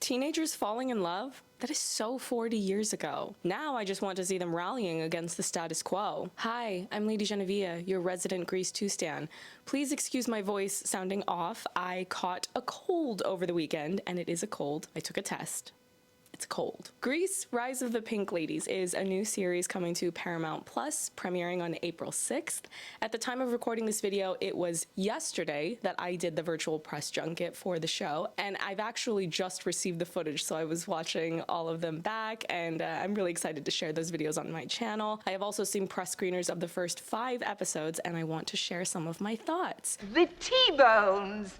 Teenagers falling in love? That is so 40 years ago. Now I just want to see them rallying against the status quo. Hi, I'm LadyJenevia, your resident Grease 2 stan. Please excuse my voice sounding off. I caught a cold over the weekend, and it is a cold. I took a test. It's cold. Grease: Rise of the Pink Ladies is a new series coming to Paramount Plus, premiering on April 6th. At the time of recording this video, it was yesterday that I did the virtual press junket for the show, and I've actually just received the footage, so I was watching all of them back, and I'm really excited to share those videos on my channel. I have also seen press screeners of the first 5 episodes, and I want to share some of my thoughts. The T-bones!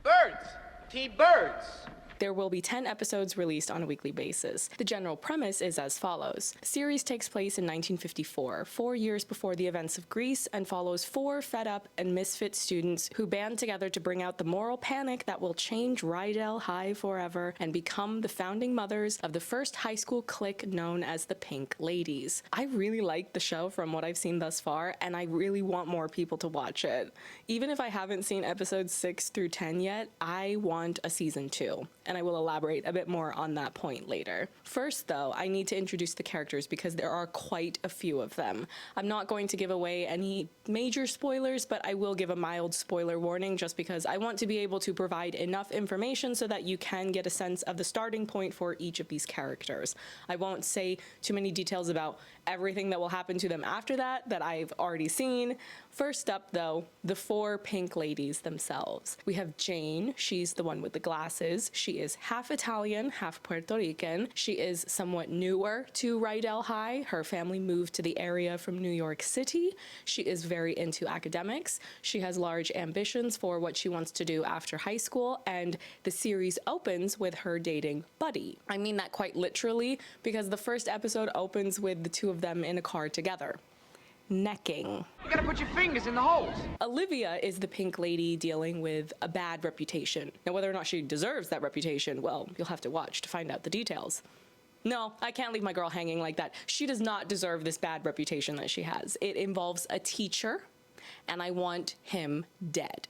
Birds! T-birds! There will be 10 episodes released on a weekly basis. The general premise is as follows. The series takes place in 1954, 4 years before the events of Grease, and follows 4 fed-up and misfit students who band together to bring out the moral panic that will change Rydell High forever and become the founding mothers of the first high school clique known as the Pink Ladies. I really like the show from what I've seen thus far, and I really want more people to watch it. Even if I haven't seen episodes 6 through 10 yet, I want a season 2. And I will elaborate a bit more on that point later. First, though, I need to introduce the characters because there are quite a few of them. I'm not going to give away any major spoilers, but I will give a mild spoiler warning just because I want to be able to provide enough information so that you can get a sense of the starting point for each of these characters. I won't say too many details about everything that will happen to them after that I've already seen. First up, though, the 4 Pink Ladies themselves. We have Jane. She's the one with the glasses. She is half Italian, half Puerto Rican. She is somewhat newer to Rydell High. Her family moved to the area from New York City. She is very into academics. She has large ambitions for what she wants to do after high school, and the series opens with her dating Buddy. I mean that quite literally because the first episode opens with the two of them in a car together. Necking. You gotta put your fingers in the holes. Olivia is the Pink Lady dealing with a bad reputation. Now, whether or not she deserves that reputation, well, you'll have to watch to find out the details. No, I can't leave my girl hanging like that. She does not deserve this bad reputation that she has. It involves a teacher, and I want him dead.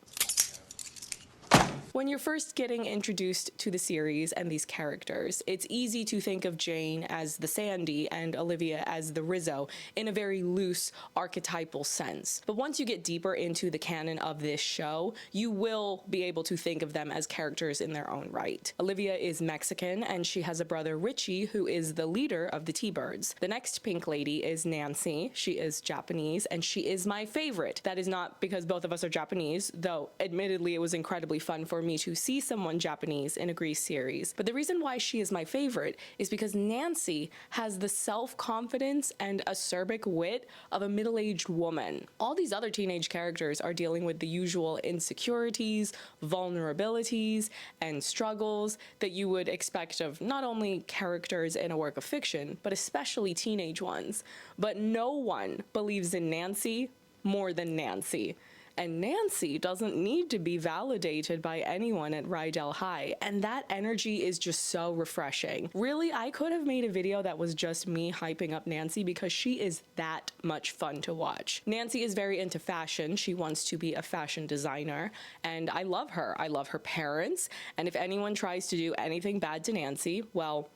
When you're first getting introduced to the series and these characters, it's easy to think of Jane as the Sandy and Olivia as the Rizzo in a very loose, archetypal sense. But once you get deeper into the canon of this show, you will be able to think of them as characters in their own right. Olivia is Mexican, and she has a brother, Richie, who is the leader of the T-Birds. The next Pink Lady is Nancy. She is Japanese, and she is my favorite. That is not because both of us are Japanese, though admittedly it was incredibly fun for me to see someone Japanese in a Grease series. But the reason why she is my favorite is because Nancy has the self-confidence and acerbic wit of a middle-aged woman. All these other teenage characters are dealing with the usual insecurities, vulnerabilities, and struggles that you would expect of not only characters in a work of fiction, but especially teenage ones. But no one believes in Nancy more than Nancy. And Nancy doesn't need to be validated by anyone at Rydell High, and that energy is just so refreshing. Really, I could have made a video that was just me hyping up Nancy because she is that much fun to watch. Nancy is very into fashion. She wants to be a fashion designer, and I love her. I love her parents, and if anyone tries to do anything bad to Nancy, well,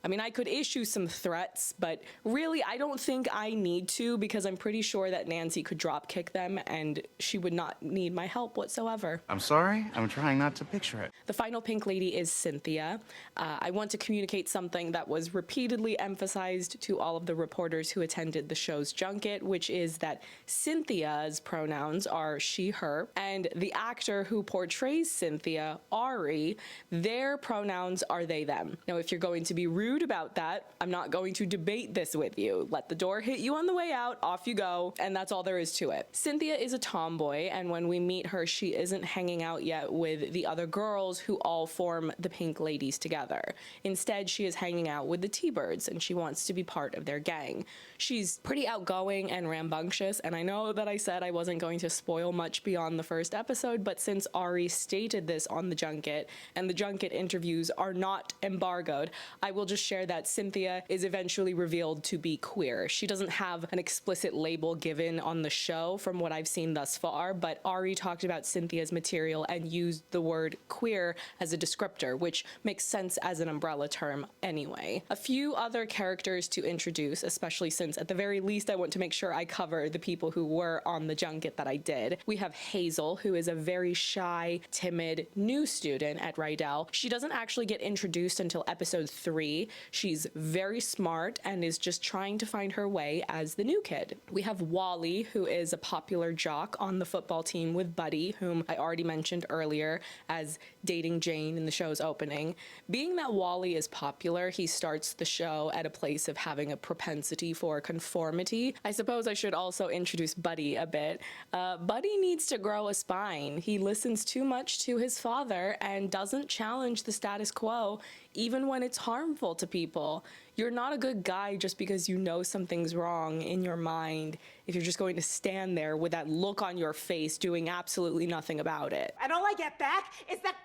I mean, I could issue some threats, but really, I don't think I need to because I'm pretty sure that Nancy could drop kick them and she would not need my help whatsoever. I'm sorry, I'm trying not to picture it. The final Pink Lady is Cynthia. I want to communicate something that was repeatedly emphasized to all of the reporters who attended the show's junket, which is that Cynthia's pronouns are she, her, and the actor who portrays Cynthia, Ari, their pronouns are they, them. Now, if you're going to be rude about that, I'm not going to debate this with you. Let the door hit you on the way out, off you go, and that's all there is to it. Cynthia is a tomboy, and when we meet her, she isn't hanging out yet with the other girls who all form the Pink Ladies together. Instead, she is hanging out with the T-Birds, and she wants to be part of their gang. She's pretty outgoing and rambunctious, and I know that I said I wasn't going to spoil much beyond the first episode, but since Ari stated this on the junket, and the junket interviews are not embargoed, I will just just share that Cynthia is eventually revealed to be queer. She doesn't have an explicit label given on the show from what I've seen thus far, but Ari talked about Cynthia's material and used the word queer as a descriptor, which makes sense as an umbrella term anyway. A few other characters to introduce, especially since at the very least I want to make sure I cover the people who were on the junket that I did. We have Hazel, who is a very shy, timid, new student at Rydell. She doesn't actually get introduced until episode 3. She's very smart and is just trying to find her way as the new kid. We have Wally, who is a popular jock on the football team with Buddy, whom I already mentioned earlier as dating Jane in the show's opening. Being that Wally is popular, he starts the show at a place of having a propensity for conformity. I suppose I should also introduce Buddy a bit. Buddy needs to grow a spine. He listens too much to his father and doesn't challenge the status quo, even when it's harmful to people. You're not a good guy just because you know something's wrong in your mind if you're just going to stand there with that look on your face doing absolutely nothing about it. And all I get back is that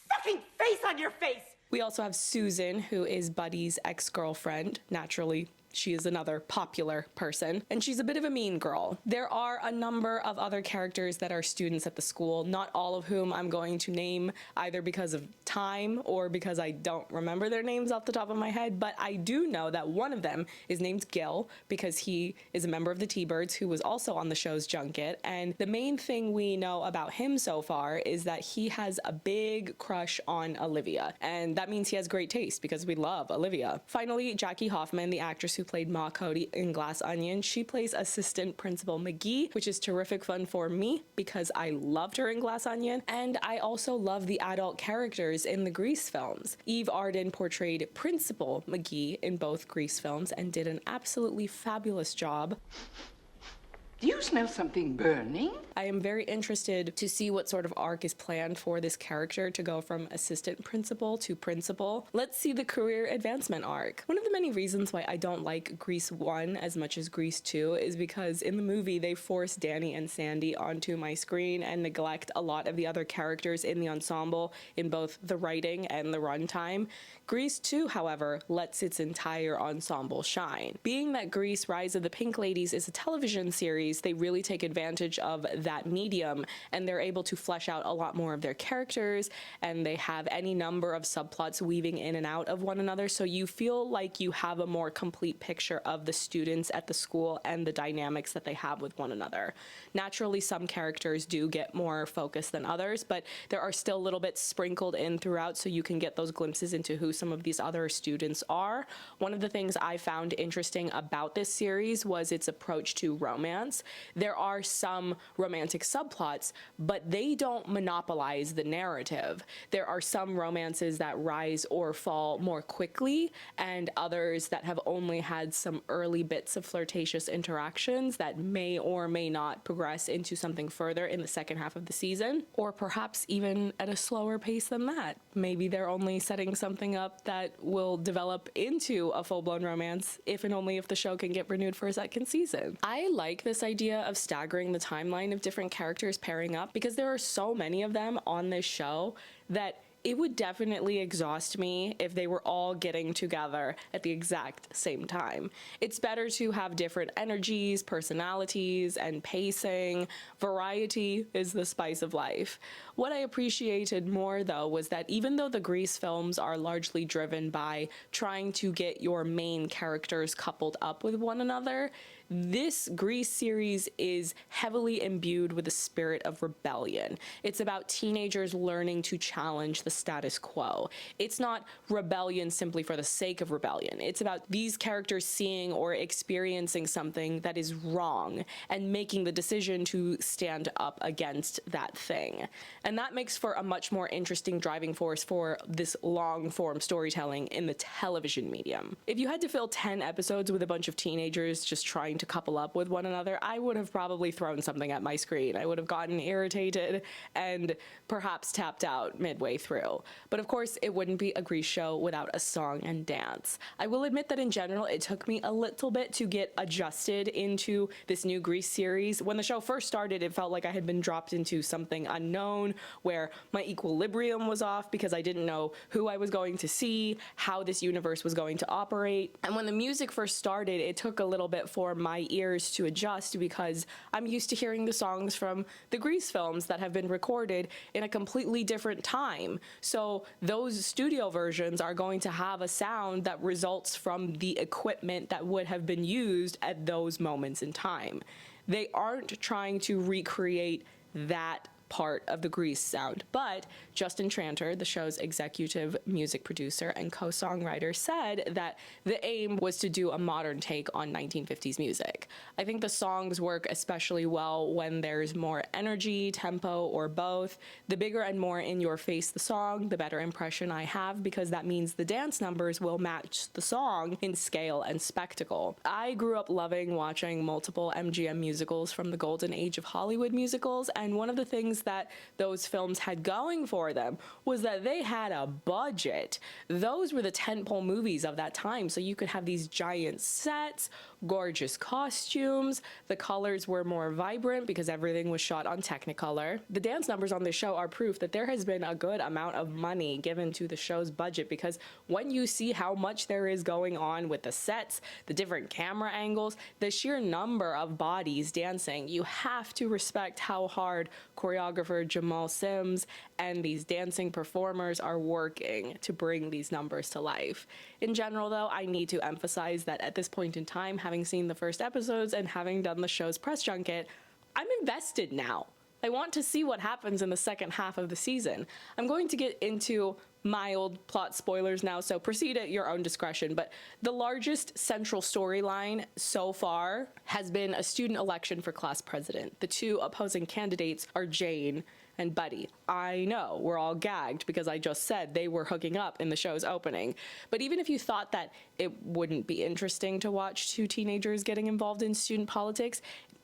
fucking face on your face! We also have Susan, who is Buddy's ex-girlfriend. Naturally, she is another popular person, and she's a bit of a mean girl. There are a number of other characters that are students at the school, not all of whom I'm going to name either because of time or because I don't remember their names off the top of my head, but I do know that one of them is named Gil because he is a member of the T-Birds who was also on the show's junket, and the main thing we know about him so far is that he has a big crush on Olivia, and that means he has great taste because we love Olivia. Finally, Jackie Hoffman, the actress who played Ma Cody in Glass Onion, she plays Assistant Principal McGee, which is terrific fun for me because I loved her in Glass Onion, and I also love the adult characters in the Grease films. Eve Arden portrayed Principal McGee in both Grease films and did an absolutely fabulous job. Do you smell something burning? I am very interested to see what sort of arc is planned for this character to go from assistant principal to principal. Let's see the career advancement arc. One of the many reasons why I don't like Grease 1 as much as Grease 2 is because in the movie they force Danny and Sandy onto my screen and neglect a lot of the other characters in the ensemble in both the writing and the runtime. Grease 2, however, lets its entire ensemble shine. Being that Grease Rise of the Pink Ladies is a television series, they really take advantage of that medium and they're able to flesh out a lot more of their characters, and they have any number of subplots weaving in and out of one another, so you feel like you have a more complete picture of the students at the school and the dynamics that they have with one another. Naturally, some characters do get more focus than others, but there are still little bits sprinkled in throughout so you can get those glimpses into who some of these other students are. One of the things I found interesting about this series was its approach to romance. There are some romantic subplots, but they don't monopolize the narrative. There are some romances that rise or fall more quickly, and others that have only had some early bits of flirtatious interactions that may or may not progress into something further in the second half of the season, or perhaps even at a slower pace than that. Maybe they're only setting something up that will develop into a full-blown romance if and only if the show can get renewed for a second season. I like this idea of staggering the timeline of different characters pairing up because there are so many of them on this show that it would definitely exhaust me if they were all getting together at the exact same time. It's better to have different energies, personalities, and pacing. Variety is the spice of life. What I appreciated more, though, was that even though the Grease films are largely driven by trying to get your main characters coupled up with one another, this Grease series is heavily imbued with a spirit of rebellion. It's about teenagers learning to challenge the status quo. It's not rebellion simply for the sake of rebellion. It's about these characters seeing or experiencing something that is wrong and making the decision to stand up against that thing. And that makes for a much more interesting driving force for this long-form storytelling in the television medium. If you had to fill 10 episodes with a bunch of teenagers just trying trying to couple up with one another, I would have probably thrown something at my screen. I would have gotten irritated and perhaps tapped out midway through. But of course, it wouldn't be a Grease show without a song and dance. I will admit that in general, it took me a little bit to get adjusted into this new Grease series. When the show first started, it felt like I had been dropped into something unknown, where my equilibrium was off because I didn't know who I was going to see, how this universe was going to operate. And when the music first started, it took a little bit for my ears to adjust because I'm used to hearing the songs from the Grease films that have been recorded in a completely different time. So those studio versions are going to have a sound that results from the equipment that would have been used at those moments in time. They aren't trying to recreate that part of the Grease sound, but Justin Tranter, the show's executive music producer and co-songwriter, said that the aim was to do a modern take on 1950s music. I think the songs work especially well when there's more energy, tempo, or both. The bigger and more in your face the song, the better impression I have, because that means the dance numbers will match the song in scale and spectacle. I grew up loving watching multiple MGM musicals from the golden age of Hollywood musicals, and one of the things that those films had going for them was that they had a budget. Those were the tentpole movies of that time, so you could have these giant sets, gorgeous costumes, the colors were more vibrant because everything was shot on Technicolor. The dance numbers on this show are proof that there has been a good amount of money given to the show's budget, because when you see how much there is going on with the sets, the different camera angles, the sheer number of bodies dancing, you have to respect how hard choreographer Jamal Sims and these dancing performers are working to bring these numbers to life. In general, though, I need to emphasize that at this point in time, having seen the first episodes and having done the show's press junket, I'm invested now. I want to see what happens in the second half of the season. I'm going to get into mild plot spoilers now, so proceed at your own discretion, but the largest central storyline so far has been a student election for class president. The two opposing candidates are Jane and Buddy. I know, we're all gagged because I just said they were hooking up in the show's opening. But even if you thought that it wouldn't be interesting to watch two teenagers getting involved in student politics,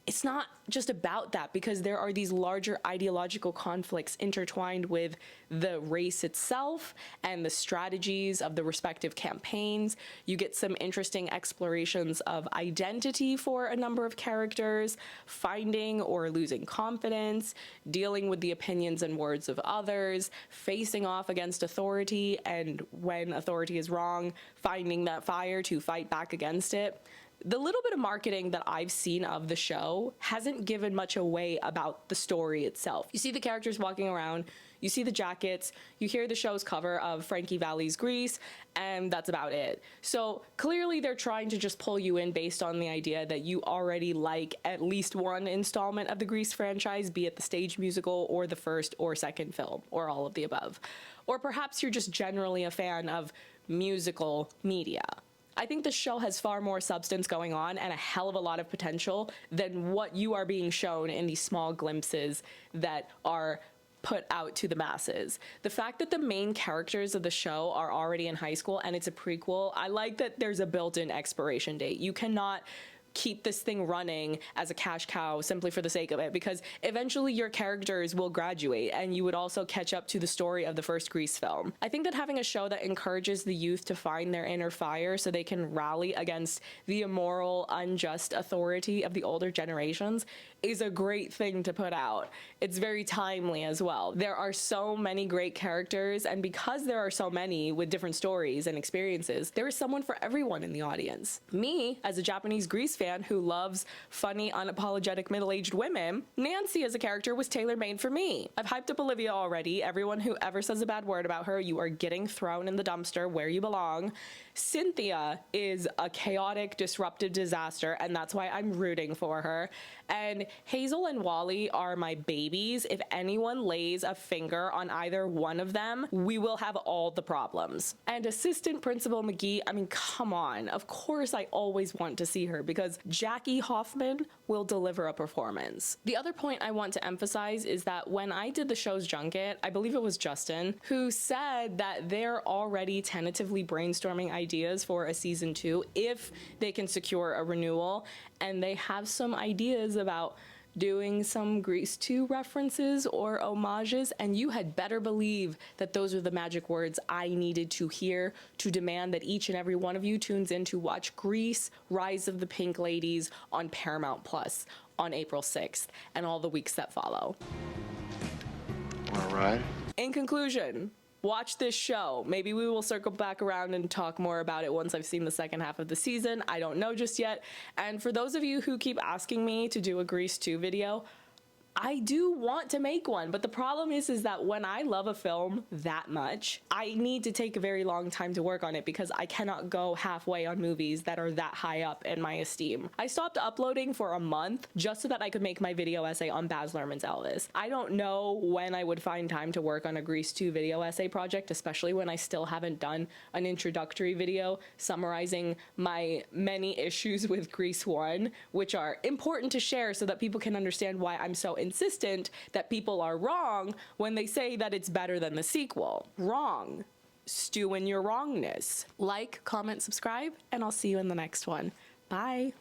it's not just about that, because there are these larger ideological conflicts intertwined with the race itself and the strategies of the respective campaigns. You get some interesting explorations of identity for a number of characters, finding or losing confidence, dealing with the opinions and words of others, facing off against authority, and when authority is wrong, finding that fire to fight back against it. The little bit of marketing that I've seen of the show hasn't given much away about the story itself. You see the characters walking around, you see the jackets, you hear the show's cover of Frankie Valli's Grease, and that's about it. So clearly they're trying to just pull you in based on the idea that you already like at least one installment of the Grease franchise, be it the stage musical or the first or second film, or all of the above. Or perhaps you're just generally a fan of musical media. I think the show has far more substance going on and a hell of a lot of potential than what you are being shown in these small glimpses that are put out to the masses. The fact that the main characters of the show are already in high school and it's a prequel, I like that there's a built-in expiration date. You cannot keep this thing running as a cash cow simply for the sake of it, because eventually your characters will graduate and you would also catch up to the story of the first Grease film. I think that having a show that encourages the youth to find their inner fire so they can rally against the immoral, unjust authority of the older generations is a great thing to put out. It's very timely as well. There are so many great characters, and because there are so many with different stories and experiences, there is someone for everyone in the audience. Me, as a Japanese Grease fan who loves funny, unapologetic middle-aged women, Nancy as a character was tailor-made for me. I've hyped up Olivia already. Everyone who ever says a bad word about her, you are getting thrown in the dumpster where you belong. Cynthia is a chaotic, disruptive disaster, and that's why I'm rooting for her. And Hazel and Wally are my babies. If anyone lays a finger on either one of them, we will have all the problems. And Assistant Principal McGee, I mean, come on. Of course I always want to see her, because because Jackie Hoffman will deliver a performance. The other point I want to emphasize is that when I did the show's junket, I believe it was Justin, who said that they're already tentatively brainstorming ideas for a season 2 if they can secure a renewal, and they have some ideas about doing some Grease 2 references or homages, and you had better believe that those are the magic words I needed to hear to demand that each and every one of you tunes in to watch Grease: Rise of the Pink Ladies on Paramount Plus on April 6th and all the weeks that follow. All right. In conclusion, watch this show. Maybe we will circle back around and talk more about it once I've seen the second half of the season. I don't know just yet. And for those of you who keep asking me to do a Grease 2 video, I do want to make one, but the problem is that when I love a film that much, I need to take a very long time to work on it because I cannot go halfway on movies that are that high up in my esteem. I stopped uploading for a month just so that I could make my video essay on Baz Luhrmann's Elvis. I don't know when I would find time to work on a Grease 2 video essay project, especially when I still haven't done an introductory video summarizing my many issues with Grease 1, which are important to share so that people can understand why I'm so insistent that people are wrong when they say that it's better than the sequel. Wrong. Stew in your wrongness. Like, comment, subscribe, and I'll see you in the next one. Bye.